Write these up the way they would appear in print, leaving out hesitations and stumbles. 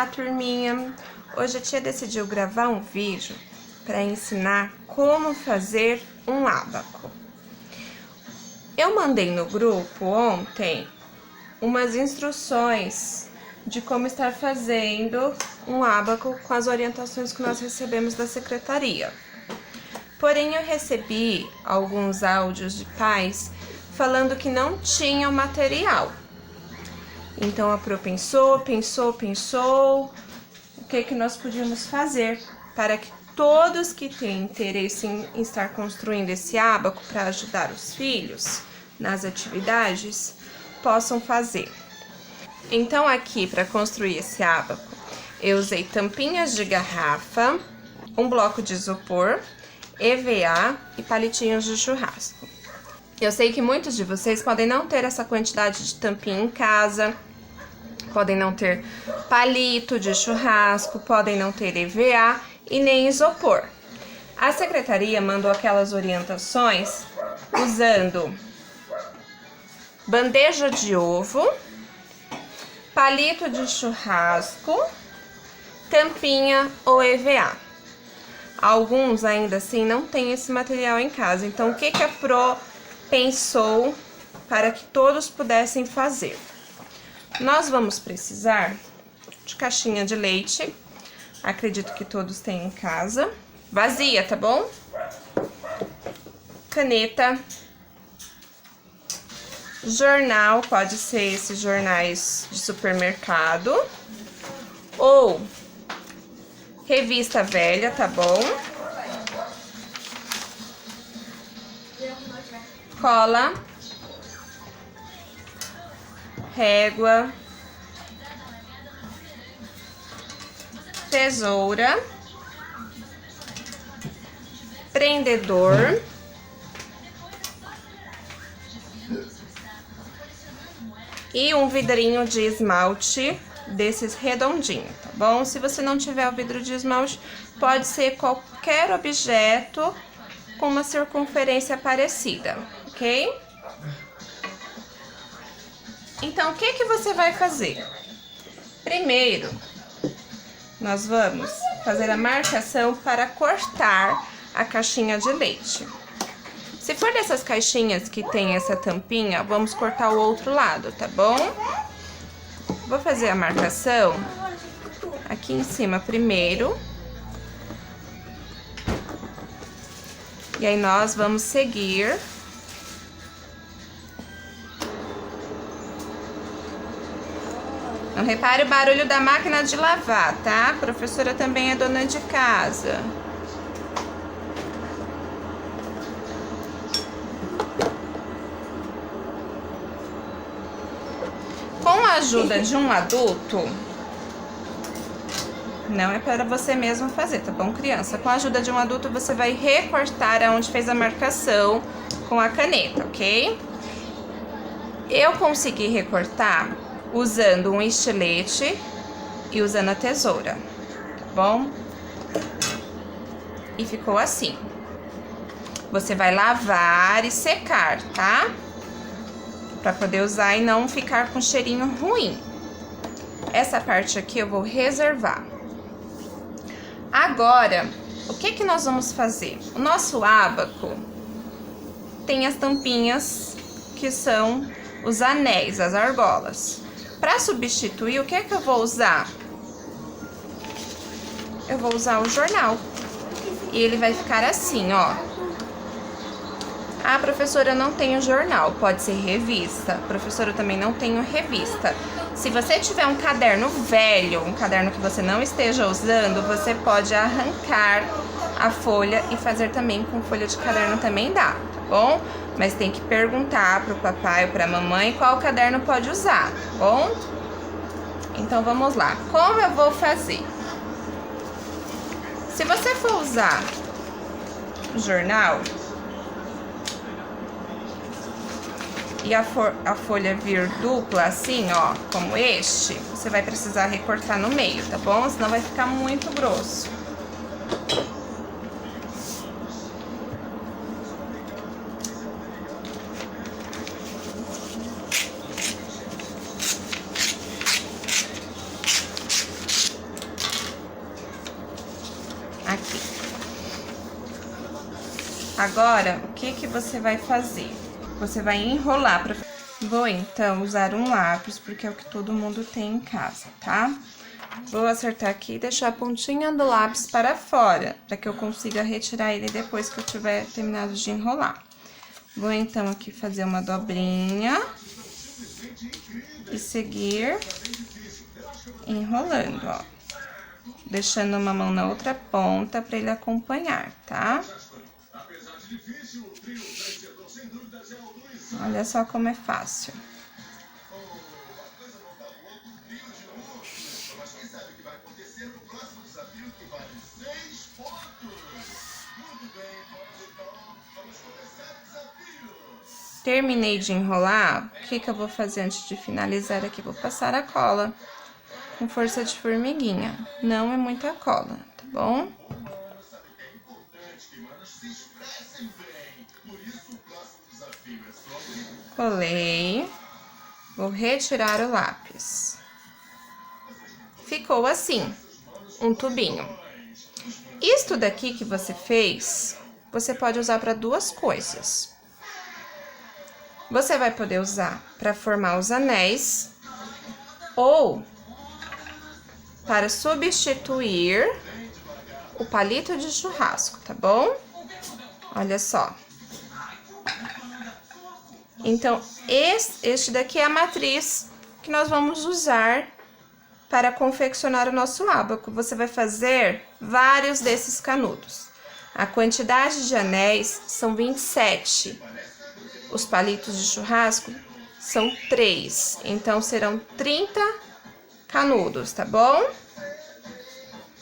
turminha! Hoje a tia decidiu gravar um vídeo para ensinar como fazer um ábaco. Eu mandei no grupo ontem umas instruções de como estar fazendo um ábaco com as orientações que nós recebemos da secretaria. Porém, eu recebi alguns áudios de pais falando que não tinham material. Então a Pro pensou o que nós podíamos fazer para que todos que têm interesse em estar construindo esse ábaco para ajudar os filhos nas atividades possam fazer. Então aqui para construir esse ábaco eu usei tampinhas de garrafa, um bloco de isopor, EVA e palitinhos de churrasco. Eu sei que muitos de vocês podem não ter essa quantidade de tampinha em casa, podem não ter palito de churrasco, podem não ter EVA e nem isopor. A secretaria mandou aquelas orientações usando bandeja de ovo, palito de churrasco, tampinha ou EVA. Alguns ainda assim não têm esse material em casa, então o que a Pro pensou para que todos pudessem fazer? Nós vamos precisar de caixinha de leite, acredito que todos têm em casa, vazia, tá bom? Caneta, jornal, pode ser esses jornais de supermercado, ou revista velha, tá bom? Cola, régua, tesoura, prendedor, e um vidrinho de esmalte desses redondinhos, tá bom? Se você não tiver o vidro de esmalte, pode ser qualquer objeto com uma circunferência parecida, ok? Então, o que você vai fazer? Primeiro, nós vamos fazer a marcação para cortar a caixinha de leite. Se for dessas caixinhas que tem essa tampinha, vamos cortar o outro lado, tá bom? Vou fazer a marcação aqui em cima primeiro. E aí nós vamos seguir. Não repare o barulho da máquina de lavar, tá? A professora também é dona de casa. Com a ajuda de um adulto, não é para você mesmo fazer, tá bom, criança? Com a ajuda de um adulto, você vai recortar aonde fez a marcação com a caneta, ok? Eu consegui recortar usando um estilete e usando a tesoura, tá bom? E ficou assim. Você vai lavar e secar, tá? Pra poder usar e não ficar com cheirinho ruim. Essa parte aqui eu vou reservar. Agora, o que nós vamos fazer? O nosso ábaco tem as tampinhas que são os anéis, as argolas. Para substituir, o que eu vou usar? Eu vou usar o jornal. E ele vai ficar assim, ó. Ah, professora, eu não tenho jornal. Pode ser revista. Professora, eu também não tenho revista. Se você tiver um caderno velho, um caderno que você não esteja usando, você pode arrancar a folha e fazer também com folha de caderno também dá, tá bom? Mas tem que perguntar pro papai ou pra mamãe qual caderno pode usar, tá bom? Então vamos lá. Como eu vou fazer? Se você for usar o jornal e a folha vir dupla assim, ó, como este, você vai precisar recortar no meio, tá bom? Senão vai ficar muito grosso. Agora, o que que você vai fazer? Você vai enrolar pra... Vou, então, usar um lápis, porque é o que todo mundo tem em casa, tá? Vou acertar aqui e deixar a pontinha do lápis para fora, para que eu consiga retirar ele depois que eu tiver terminado de enrolar. Vou, então, aqui fazer uma dobrinha e seguir enrolando, ó. Deixando uma mão na outra ponta para ele acompanhar, tá? Olha só como é fácil. Terminei de enrolar, o que que eu vou fazer antes de finalizar aqui? Vou passar a cola com força de formiguinha. Não é muita cola, tá bom? Colei. Vou retirar o lápis. Ficou assim, um tubinho. Isto daqui que você fez, você pode usar para duas coisas. Você vai poder usar para formar os anéis ou para substituir o palito de churrasco, tá bom? Olha só. Então, este daqui é a matriz que nós vamos usar para confeccionar o nosso ábaco. Você vai fazer vários desses canudos. A quantidade de anéis são 27. Os palitos de churrasco são 3. Então, serão 30 canudos, tá bom?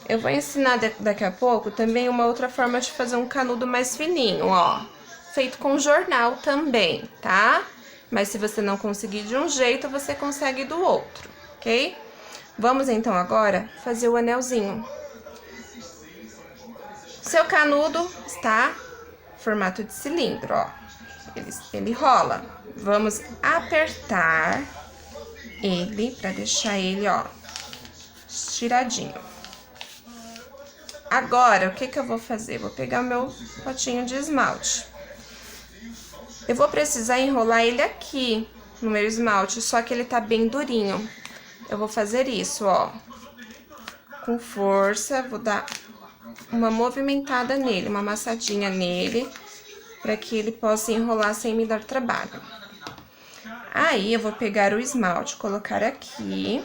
Eu vou ensinar daqui a pouco também uma outra forma de fazer um canudo mais fininho, ó. Feito com jornal também, tá? Mas se você não conseguir de um jeito, você consegue do outro, ok? Vamos então agora fazer o anelzinho. Seu canudo está em formato de cilindro, ó. Ele rola. Vamos apertar ele para deixar ele, ó, estiradinho. Agora, o que que eu vou fazer? Vou pegar o meu potinho de esmalte. Eu vou precisar enrolar ele aqui no meu esmalte, só que ele tá bem durinho. Eu vou fazer isso, ó. Com força, vou dar uma movimentada nele, uma amassadinha nele, para que ele possa enrolar sem me dar trabalho. Aí, eu vou pegar o esmalte, colocar aqui,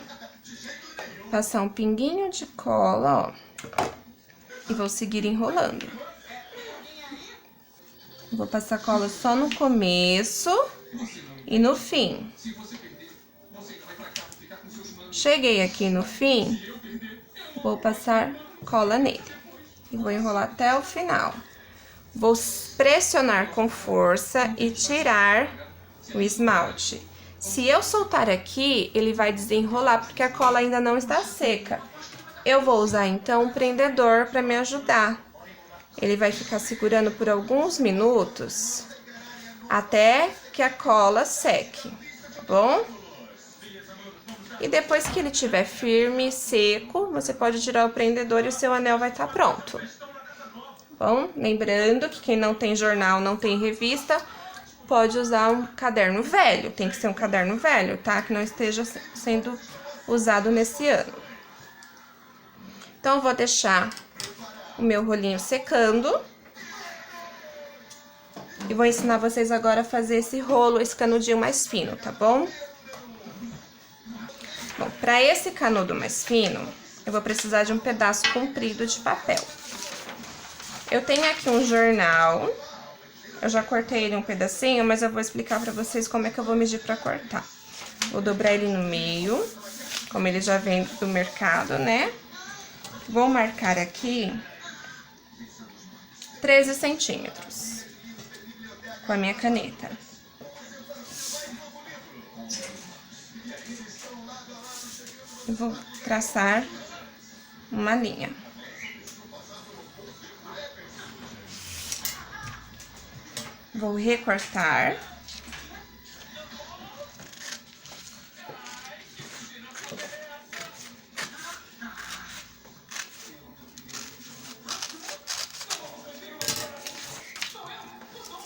passar um pinguinho de cola, ó, e vou seguir enrolando. Vou passar cola só no começo e no fim. Cheguei aqui no fim, vou passar cola nele e vou enrolar até o final. Vou pressionar com força e tirar o esmalte. Se eu soltar aqui, ele vai desenrolar porque a cola ainda não está seca. Eu vou usar então um prendedor para me ajudar. Ele vai ficar segurando por alguns minutos até que a cola seque, tá bom? E depois que ele estiver firme e seco, você pode tirar o prendedor e o seu anel vai estar pronto. Bom, lembrando que quem não tem jornal, não tem revista, pode usar um caderno velho. Tem que ser um caderno velho, tá? Que não esteja sendo usado nesse ano. Então, eu vou deixar o meu rolinho secando. E vou ensinar vocês agora a fazer esse rolo, esse canudinho mais fino, tá bom? Bom, para esse canudo mais fino, eu vou precisar de um pedaço comprido de papel. Eu tenho aqui um jornal, eu já cortei ele um pedacinho, mas eu vou explicar pra vocês como é que eu vou medir pra cortar. Vou dobrar ele no meio, como ele já vem do mercado, né? Vou marcar aqui 13 centímetros com a minha caneta. Eu vou traçar uma linha. Vou recortar.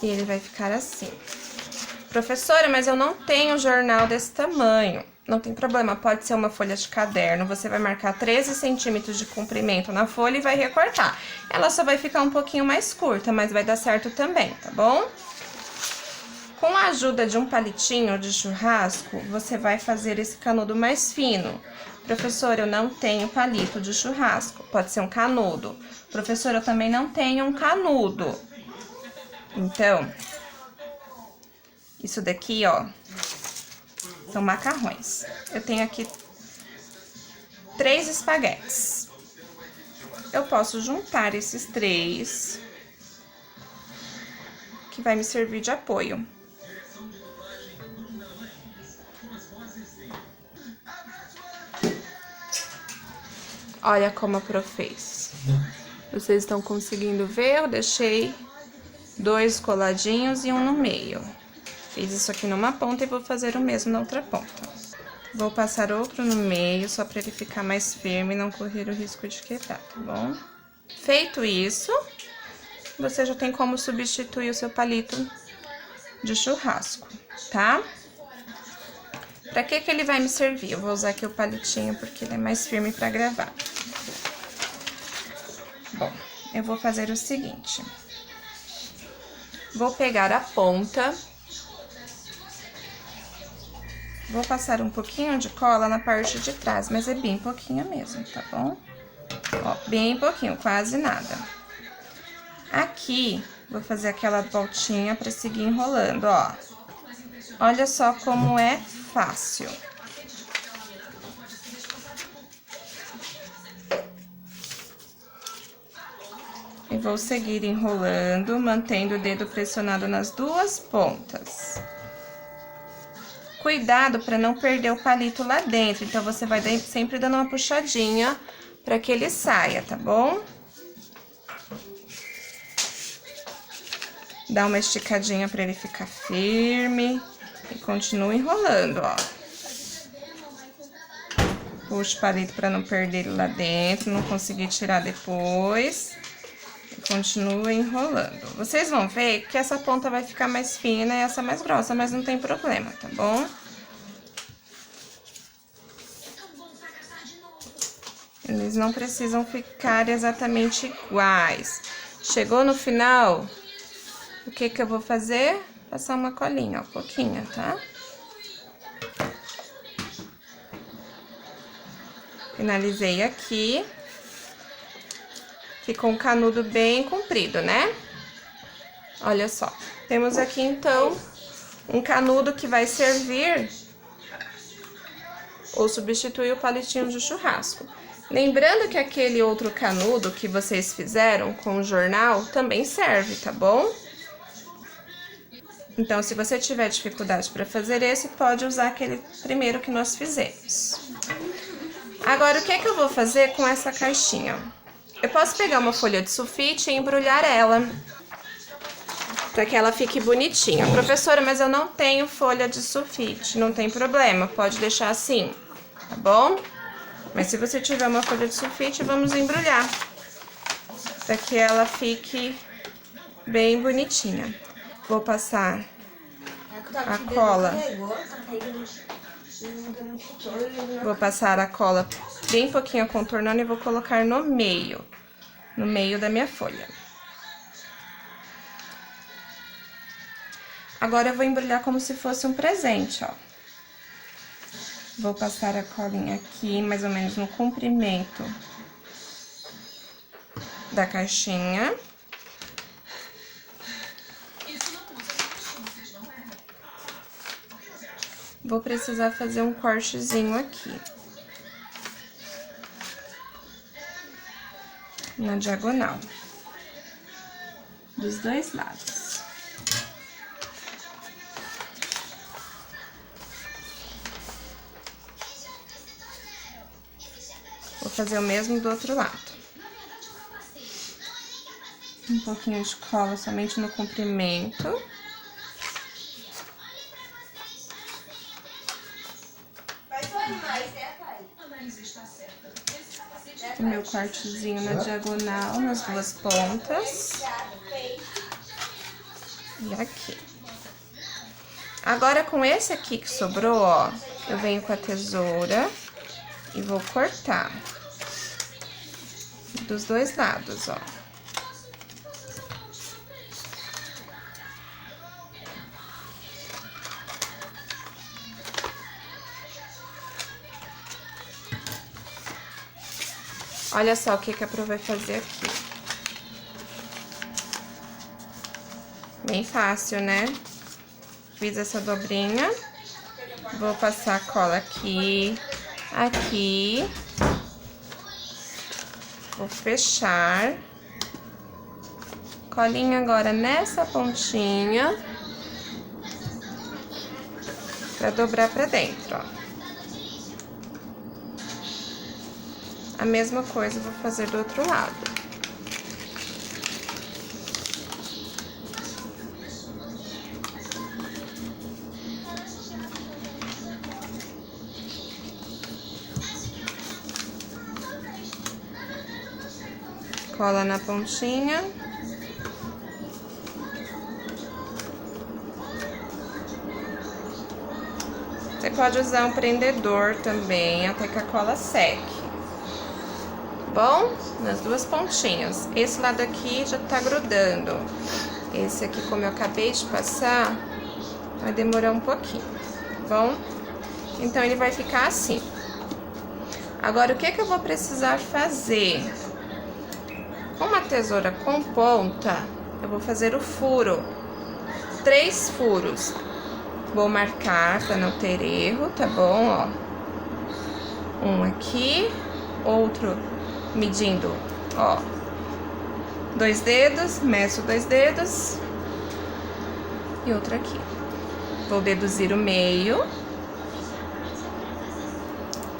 E ele vai ficar assim. Professora, mas eu não tenho jornal desse tamanho. Não tem problema, pode ser uma folha de caderno. Você vai marcar 13 centímetros de comprimento na folha e vai recortar. Ela só vai ficar um pouquinho mais curta, mas vai dar certo também, tá bom? Com a ajuda de um palitinho de churrasco, você vai fazer esse canudo mais fino. Professora, eu não tenho palito de churrasco. Pode ser um canudo. Professora, eu também não tenho um canudo. Então, isso daqui, ó, são macarrões. Eu tenho aqui 3 espaguetes. Eu posso juntar esses 3, que vai me servir de apoio. Olha como a Pro fez. Vocês estão conseguindo ver? Eu deixei 2 coladinhos e um no meio. Fiz isso aqui numa ponta e vou fazer o mesmo na outra ponta. Vou passar outro no meio, só para ele ficar mais firme e não correr o risco de quebrar, tá bom? Feito isso, você já tem como substituir o seu palito de churrasco, tá? Pra que ele vai me servir? Eu vou usar aqui o palitinho porque ele é mais firme para gravar. Bom, eu vou fazer o seguinte. Vou pegar a ponta. Vou passar um pouquinho de cola na parte de trás, mas é bem pouquinho mesmo, tá bom? Ó, bem pouquinho, quase nada. Aqui, vou fazer aquela voltinha pra seguir enrolando, ó. Olha só como é fácil. E vou seguir enrolando, mantendo o dedo pressionado nas 2 pontas. Cuidado para não perder o palito lá dentro, então você vai sempre dando uma puxadinha para que ele saia, tá bom? Dá uma esticadinha para ele ficar firme e continua enrolando, ó. Puxa o palito para não perder ele lá dentro, não conseguir tirar depois. E continua enrolando. Vocês vão ver que essa ponta vai ficar mais fina e essa mais grossa, mas não tem problema, tá bom? Eles não precisam ficar exatamente iguais. Chegou no final, o que eu vou fazer? Passar uma colinha, ó, pouquinho, tá? Finalizei aqui. Ficou um canudo bem comprido, né? Olha só. Temos aqui, então, um canudo que vai servir ou substituir o palitinho de churrasco. Lembrando que aquele outro canudo que vocês fizeram com o jornal também serve, tá bom? Então, se você tiver dificuldade para fazer esse, pode usar aquele primeiro que nós fizemos. Agora, o que eu vou fazer com essa caixinha? Eu posso pegar uma folha de sulfite e embrulhar ela, para que ela fique bonitinha. Professora, mas eu não tenho folha de sulfite. Não tem problema, pode deixar assim, tá bom? Mas se você tiver uma folha de sulfite, vamos embrulhar, para que ela fique bem bonitinha. Vou passar a cola. Vou passar a cola bem pouquinho contornando e vou colocar no meio da minha folha. Agora eu vou embrulhar como se fosse um presente, ó. Vou passar a colinha aqui, mais ou menos no comprimento da caixinha. Vou precisar fazer um cortezinho aqui, na diagonal, dos 2 lados. Vou fazer o mesmo do outro lado. Um pouquinho de cola somente no comprimento. O meu cortezinho na diagonal, nas 2 pontas. e aqui. Agora, com esse aqui que sobrou, ó, eu venho com a tesoura e vou cortar dos dois lados, ó. Olha só o que a Pro vai fazer aqui. Bem fácil, né? Fiz essa dobrinha. Vou passar a cola aqui, aqui. Vou fechar. Colinha agora nessa pontinha. Pra dobrar pra dentro, ó. A mesma coisa eu vou fazer do outro lado. Cola na pontinha. Você pode usar um prendedor também, até que a cola seque. Bom, nas duas pontinhas. Esse lado aqui já tá grudando. Esse aqui, como eu acabei de passar, vai demorar um pouquinho, bom? Então, ele vai ficar assim. Agora, o que eu vou precisar fazer? Com uma tesoura com ponta, eu vou fazer o furo. 3 furos. Vou marcar pra não ter erro, tá bom? Ó. Um aqui, outro medindo, ó. 2 dedos, meço 2 dedos. E outro aqui. Vou deduzir o meio.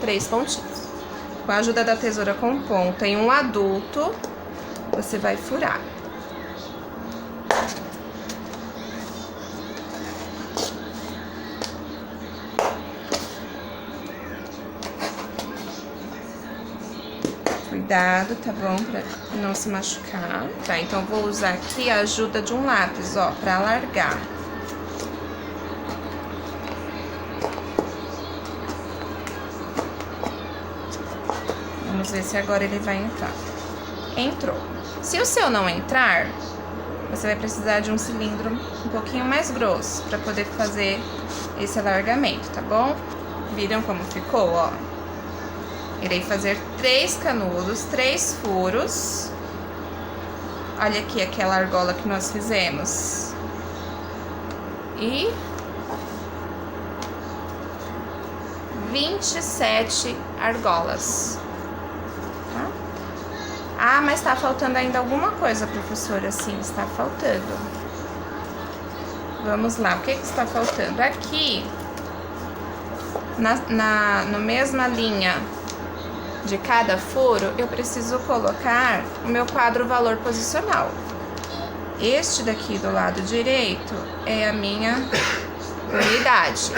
3 pontinhos. Com a ajuda da tesoura com ponta em um adulto, você vai furar. Cuidado, tá bom? Pra não se machucar. Tá, então eu vou usar aqui a ajuda de um lápis, ó, pra alargar. Vamos ver se agora ele vai entrar. Entrou. Se o seu não entrar, você vai precisar de um cilindro um pouquinho mais grosso para poder fazer esse alargamento, tá bom? Viram como ficou, ó? Irei fazer 3 canudos, 3 furos. Olha aqui aquela argola que nós fizemos. E 27 argolas. Ah, mas tá faltando ainda alguma coisa, professora. Sim, está faltando. Vamos lá, o que está faltando? Aqui, no mesma linha de cada furo, eu preciso colocar o meu quadro valor posicional. Este daqui do lado direito é a minha unidade.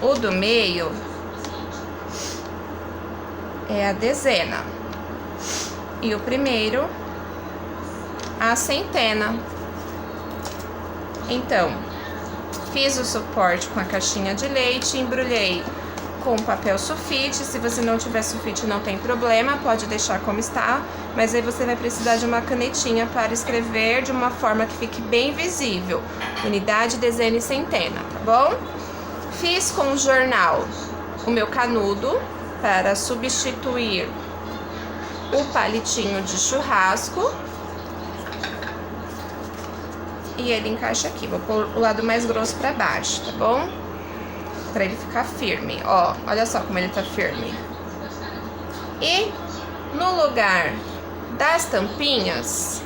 O do meio é a dezena. E o primeiro, a centena. Então, fiz o suporte com a caixinha de leite, embrulhei com papel sulfite. Se você não tiver sulfite, não tem problema, pode deixar como está. Mas aí você vai precisar de uma canetinha para escrever de uma forma que fique bem visível. Unidade, dezena e centena, tá bom? Fiz com o jornal o meu canudo para substituir o palitinho de churrasco. E ele encaixa aqui. Vou pôr o lado mais grosso pra baixo, tá bom? Pra ele ficar firme. Ó, olha só como ele tá firme. E no lugar das tampinhas,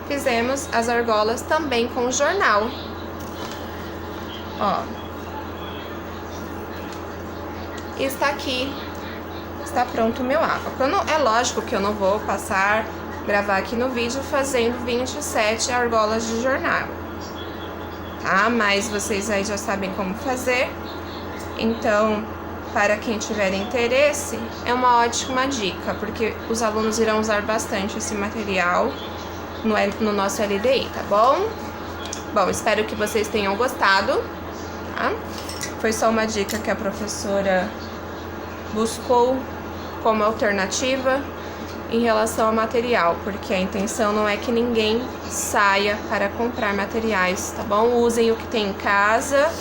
fizemos as argolas também com o jornal. Ó. Está aqui. Está pronto o meu ábaco. É lógico que eu não vou gravar aqui no vídeo fazendo 27 argolas de jornal, tá? Mas vocês aí já sabem como fazer. Então, para quem tiver interesse, é uma ótima dica, porque os alunos irão usar bastante esse material no nosso LDI, tá bom? Bom, espero que vocês tenham gostado, tá? Foi só uma dica que a professora buscou como alternativa em relação ao material, porque a intenção não é que ninguém saia para comprar materiais, tá bom? Usem o que tem em casa,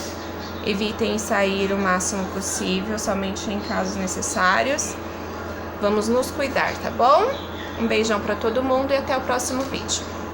evitem sair o máximo possível, somente em casos necessários. Vamos nos cuidar, tá bom? Um beijão para todo mundo e até o próximo vídeo.